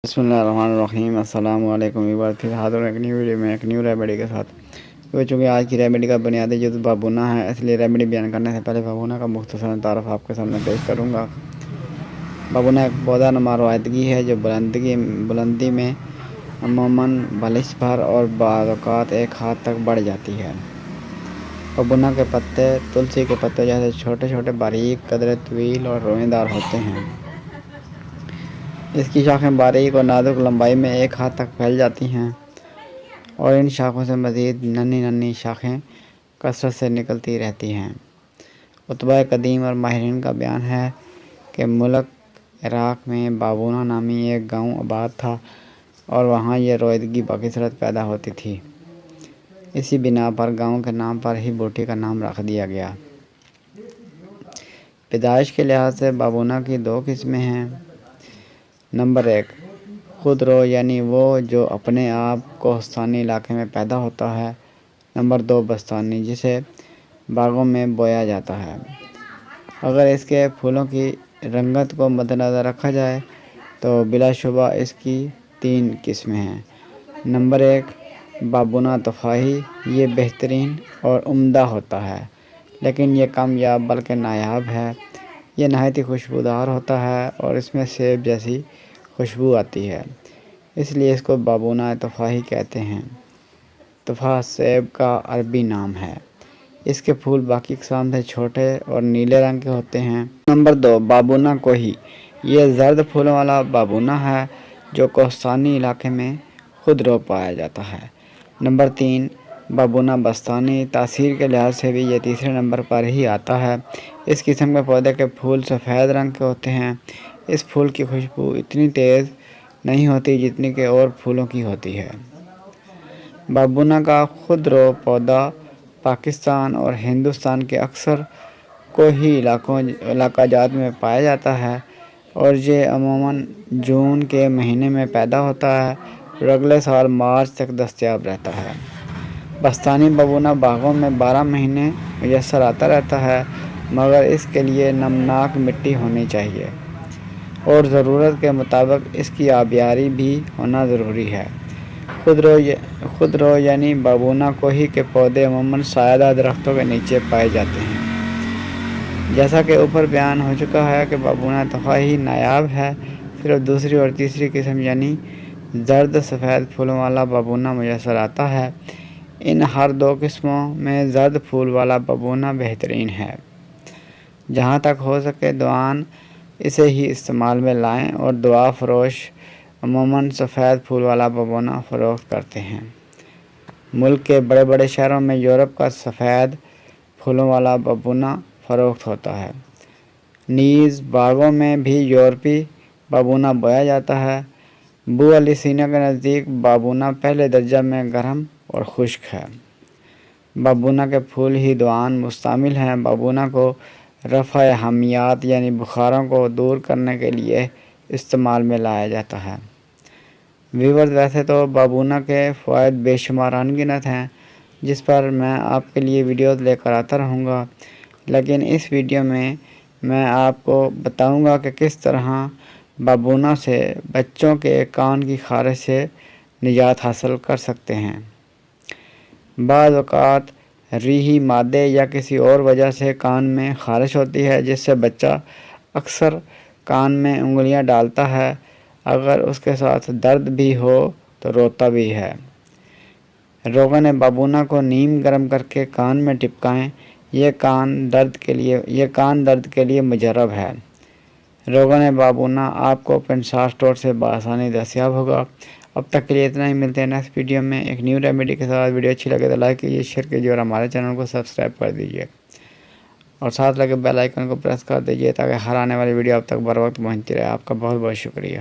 بسم اللہ الرحمن الرحیم۔ السلام علیکم۔ ایک بار پھر حاضر ایک نیو ویڈیو میں ایک نیو ریمیڈی کے ساتھ۔ چونکہ آج کی ریمیڈی کا بنیادی جز بابونا ہے، اس لیے ریمیڈی بیان کرنے سے پہلے بابونا کا مختصر تعارف آپ کے سامنے پیش کروں گا۔ بابونا ایک پودا نما روایتگی ہے جو بلندی میں عموماً بالش بھر اور بعض اوقات ایک ہاتھ تک بڑھ جاتی ہے۔ بابونا کے پتے تلسی کے پتے جیسے چھوٹے چھوٹے باریک قدرے طویل اور روئیں دار ہوتے ہیں۔ اس کی شاخیں باریک اور نازک لمبائی میں ایک ہاتھ تک پھیل جاتی ہیں اور ان شاخوں سے مزید ننھی شاخیں کثرت سے نکلتی رہتی ہیں۔ اتباع قدیم اور ماہرین کا بیان ہے کہ ملک عراق میں بابونا نامی ایک گاؤں آباد تھا اور وہاں یہ رویدگی بکثرت پیدا ہوتی تھی۔ اسی بنا پر گاؤں کے نام پر ہی بوٹی کا نام رکھ دیا گیا۔ پیدائش کے لحاظ سے بابونا کی دو قسمیں ہیں۔ نمبر 1، خودرو یعنی وہ جو اپنے آپ کوہستانی علاقے میں پیدا ہوتا ہے۔ نمبر 2، بستانی جسے باغوں میں بویا جاتا ہے۔ اگر اس کے پھولوں کی رنگت کو مدنظر رکھا جائے تو بلا شبہ اس کی 3 قسمیں ہیں۔ نمبر 1، بابونا طفاہی، یہ بہترین اور عمدہ ہوتا ہے لیکن یہ کامیاب بلکہ نایاب ہے۔ یہ نہایت ہی خوشبودار ہوتا ہے اور اس میں سیب جیسی خوشبو آتی ہے، اس لیے اس کو بابونا طفاہی کہتے ہیں۔ طفا سیب کا عربی نام ہے۔ اس کے پھول باقی اقسام سے چھوٹے اور نیلے رنگ کے ہوتے ہیں۔ نمبر 2، بابونا کوہی، یہ زرد پھولوں والا بابونا ہے جو کوہستانی علاقے میں خودرو پایا جاتا ہے۔ نمبر 3، بابونا بستانی، تاثیر کے لحاظ سے بھی یہ تیسرے نمبر پر ہی آتا ہے۔ اس قسم کے پودے کے پھول سفید رنگ کے ہوتے ہیں۔ اس پھول کی خوشبو اتنی تیز نہیں ہوتی جتنی کہ اور پھولوں کی ہوتی ہے۔ بابونا کا خودرو پودا پاکستان اور ہندوستان کے اکثر کوہی علاقہ جات میں پایا جاتا ہے اور یہ عموماً جون کے مہینے میں پیدا ہوتا ہے اور اگلے سال مارچ تک دستیاب رہتا ہے۔ بستانی بابونا باغوں میں 12 مہینے میسر آتا رہتا ہے مگر اس کے لیے نمناک مٹی ہونی چاہیے اور ضرورت کے مطابق اس کی آبیاری بھی ہونا ضروری ہے۔ خودرو یعنی بابونا کوہی کے پودے عموماً سایہ دار درختوں کے نیچے پائے جاتے ہیں۔ جیسا کہ اوپر بیان ہو چکا ہے کہ بابونا طفاہی نایاب ہے، صرف دوسری اور تیسری قسم یعنی زرد سفید پھولوں والا بابونا میسر آتا ہے۔ ان ہر 2 قسموں میں زرد پھول والا بابونا بہترین ہے۔ جہاں تک ہو سکے دعائیں اسے ہی استعمال میں لائیں اور دوا فروش عموماً سفید پھول والا بابونا فروخت کرتے ہیں۔ ملک کے بڑے بڑے شہروں میں یورپ کا سفید پھولوں والا بابونا فروخت ہوتا ہے۔ نیز باغوں میں بھی یورپی بابونا بویا جاتا ہے۔ بو علی سینا کے نزدیک بابونا پہلے درجہ میں گرم اور خشک ہے۔ بابونا کے پھول ہی دعائیں مشتمل ہیں۔ بابونا کو رفع حمیات یعنی بخاروں کو دور کرنے کے لیے استعمال میں لایا جاتا ہے۔ ویورز، ویسے تو بابونا کے فوائد بے شمار انگنت ہیں جس پر میں آپ کے لیے ویڈیوز لے کر آتا رہوں گا، لیکن اس ویڈیو میں آپ کو بتاؤں گا کہ کس طرح بابونا سے بچوں کے کان کی خارش سے نجات حاصل کر سکتے ہیں۔ بعض اوقات ریحی مادے یا کسی اور وجہ سے کان میں خارش ہوتی ہے جس سے بچہ اکثر کان میں انگلیاں ڈالتا ہے۔ اگر اس کے ساتھ درد بھی ہو تو روتا بھی ہے۔ روغن بابونا کو نیم گرم کر کے کان میں ٹپکائیں، یہ کان درد کے لیے مجرب ہے۔ روغن بابونا آپ کو پنسار اسٹور سے بآسانی دستیاب ہوگا۔ اب تک کے لیے اتنا ہی، ملتے ہیں نیکسٹ ویڈیو میں ایک نیو ریمیڈی کے ساتھ۔ ویڈیو اچھی لگے تو لائک کیجیے، شیئر کیجیے اور ہمارے چینل کو سبسکرائب کر دیجیے اور ساتھ لگے بیل آئیکن کو پریس کر دیجیے تاکہ ہر آنے والی ویڈیو اب تک بر وقت پہنچتی رہے۔ آپ کا بہت بہت شکریہ۔